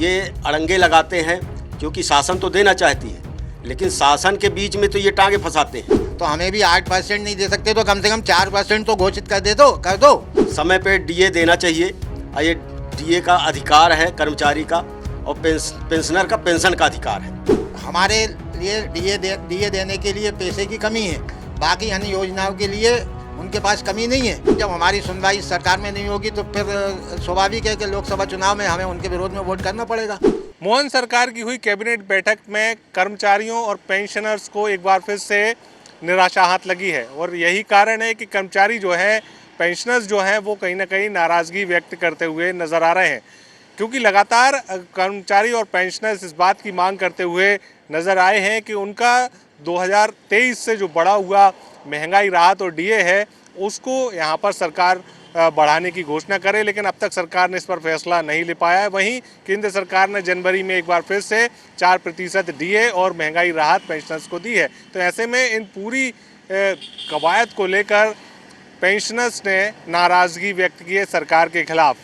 ये अड़ंगे लगाते हैं, क्योंकि शासन तो देना चाहती है, लेकिन शासन के बीच में तो ये टांगे फंसाते हैं। तो हमें भी 8% नहीं दे सकते तो कम से कम 4% तो घोषित कर दो। समय पे डीए देना चाहिए। ये डीए का अधिकार है कर्मचारी का, और पेंशनर का पेंशन का अधिकार है। हमारे लिए डीए देने के लिए पैसे की कमी है, बाकी अन्य योजनाओं के लिए उनके पास कमी नहीं है। जब हमारी सुनवाई सरकार में नहीं होगी तो फिर स्वाभाविक है कि लोकसभा चुनाव में हमें उनके विरोध में वोट करना पड़ेगा। मोहन सरकार की हुई कैबिनेट बैठक में कर्मचारियों और पेंशनर्स को एक बार फिर से निराशा हाथ लगी है, और यही कारण है कि कर्मचारी जो है, पेंशनर्स जो हैं, वो कहीं ना कहीं नाराज़गी व्यक्त करते हुए नज़र आ रहे हैं, क्योंकि लगातार कर्मचारी और पेंशनर्स इस बात की मांग करते हुए नज़र आए हैं कि उनका 2023 से जो बढ़ा हुआ महंगाई राहत और डीए है उसको यहाँ पर सरकार बढ़ाने की घोषणा करे, लेकिन अब तक सरकार ने इस पर फैसला नहीं ले पाया है। वहीं केंद्र सरकार ने जनवरी में एक बार फिर से 4% डीए और महंगाई राहत पेंशनर्स को दी है। तो ऐसे में इन पूरी कवायद को लेकर पेंशनर्स ने नाराज़गी व्यक्त की है सरकार के खिलाफ।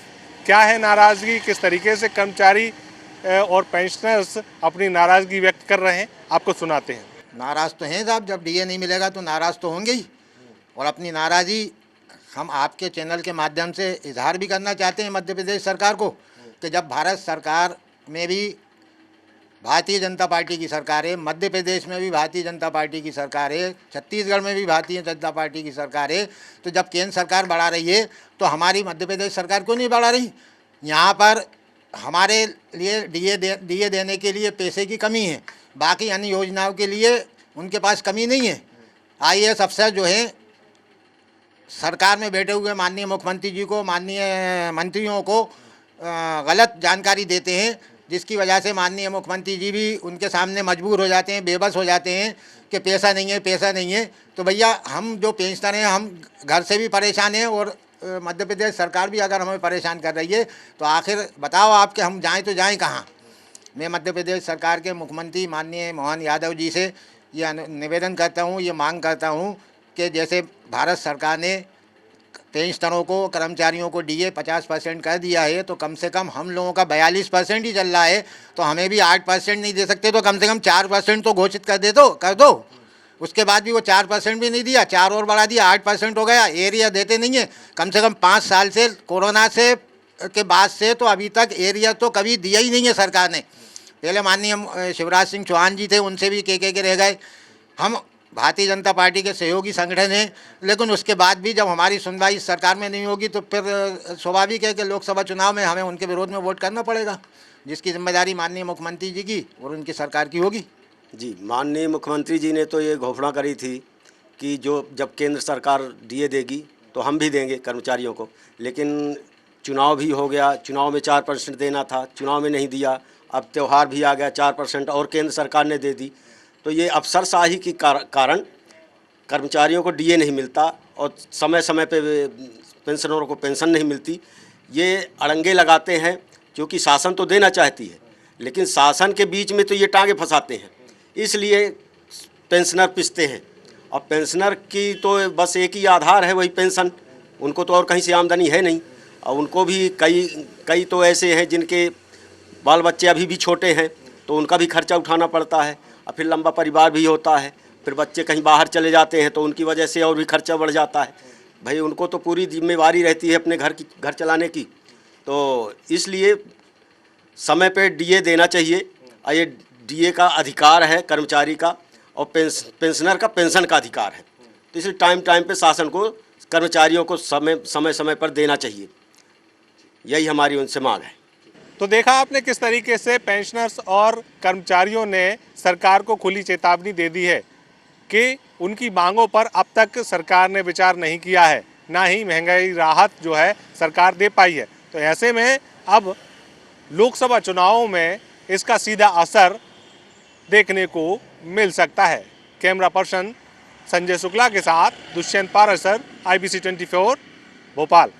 क्या है नाराज़गी, किस तरीके से कर्मचारी और पेंशनर्स अपनी नाराज़गी व्यक्त कर रहे हैं, आपको सुनाते हैं। नाराज़ तो हैं साहब, जब डीए नहीं मिलेगा तो नाराज़ तो होंगे ही, और अपनी नाराज़गी हम आपके चैनल के माध्यम से इजहार भी करना चाहते हैं मध्य प्रदेश सरकार को, कि जब भारत सरकार में भी भारतीय जनता पार्टी की सरकार है, मध्य प्रदेश में भी भारतीय जनता पार्टी की सरकार है, छत्तीसगढ़ में भी भारतीय जनता पार्टी की सरकार है, तो जब केंद्र सरकार बढ़ा रही है तो हमारी मध्य प्रदेश सरकार क्यों नहीं बढ़ा रही? यहाँ पर हमारे लिए डीए देने के लिए पैसे की कमी है, बाकी अन्य योजनाओं के लिए उनके पास कमी नहीं है। IAS अफसर जो हैं सरकार में बैठे हुए माननीय मुख्यमंत्री जी को, माननीय मंत्रियों को गलत जानकारी देते हैं, जिसकी वजह से माननीय मुख्यमंत्री जी भी उनके सामने मजबूर हो जाते हैं, बेबस हो जाते हैं कि पैसा नहीं है, पैसा नहीं है। तो भैया हम जो पेंशनर हैं, हम घर से भी परेशान हैं, और मध्य प्रदेश सरकार भी अगर हमें परेशान कर रही है तो आखिर बताओ आप कि हम जाएँ तो जाएँ कहाँ? मैं मध्य प्रदेश सरकार के मुख्यमंत्री माननीय मोहन यादव जी से ये निवेदन करता हूँ, ये मांग करता हूँ कि जैसे भारत सरकार ने पेंशनरों को, कर्मचारियों को डीए 50% कर दिया है, तो कम से कम हम लोगों का 42% ही चल रहा है, तो हमें भी 8% नहीं दे सकते तो कम से कम 4% तो घोषित कर दो। उसके बाद भी वो 4% भी नहीं दिया, 4 और बढ़ा दिया, 8% हो गया। एरिया देते नहीं है, कम से कम 5 साल से कोरोना से के बाद से तो अभी तक एरिया तो कभी दिया ही नहीं है सरकार ने। पहले माननीय शिवराज सिंह चौहान जी थे, उनसे भी के रह गए। हम भारतीय जनता पार्टी के सहयोगी संगठन हैं, लेकिन उसके बाद भी जब हमारी सुनवाई सरकार में नहीं होगी तो फिर स्वाभाविक है कि लोकसभा चुनाव में हमें उनके विरोध में वोट करना पड़ेगा, जिसकी जिम्मेदारी माननीय मुख्यमंत्री जी की और उनकी सरकार की होगी। जी, माननीय मुख्यमंत्री जी ने तो ये घोषणा करी थी कि जब केंद्र सरकार डीए देगी तो हम भी देंगे कर्मचारियों को, लेकिन चुनाव भी हो गया, चुनाव में 4% देना था, चुनाव में नहीं दिया। अब त्यौहार भी आ गया, 4% और केंद्र सरकार ने दे दी। तो ये अफसरशाही के कारण कर्मचारियों को डीए नहीं मिलता और समय समय पे पेंशनरों को पेंशन नहीं मिलती। ये अड़ंगे लगाते हैं, क्योंकि शासन तो देना चाहती है, लेकिन शासन के बीच में तो ये टांगे फंसाते हैं, इसलिए पेंशनर पिसते हैं। और पेंशनर की तो बस एक ही आधार है, वही पेंशन, उनको तो और कहीं से आमदनी है नहीं। और उनको भी कई तो ऐसे हैं जिनके बाल बच्चे अभी भी छोटे हैं, तो उनका भी खर्चा उठाना पड़ता है, और फिर लंबा परिवार भी होता है, फिर बच्चे कहीं बाहर चले जाते हैं तो उनकी वजह से और भी खर्चा बढ़ जाता है। भाई उनको तो पूरी जिम्मेवारी रहती है अपने घर चलाने की, तो इसलिए समय पे डीए देना चाहिए। और ये डीए का अधिकार है कर्मचारी का, और पेंशनर का पेंशन का अधिकार है, तो इसलिए टाइम पे शासन को कर्मचारियों को समय पर देना चाहिए। यही हमारी उनसे मांग है। तो देखा आपने किस तरीके से पेंशनर्स और कर्मचारियों ने सरकार को खुली चेतावनी दे दी है कि उनकी मांगों पर अब तक सरकार ने विचार नहीं किया है, ना ही महंगाई राहत जो है सरकार दे पाई है। तो ऐसे में अब लोकसभा चुनावों में इसका सीधा असर देखने को मिल सकता है। कैमरा पर्सन संजय शुक्ला के साथ दुष्यंत पाराशर, IBC 24 भोपाल।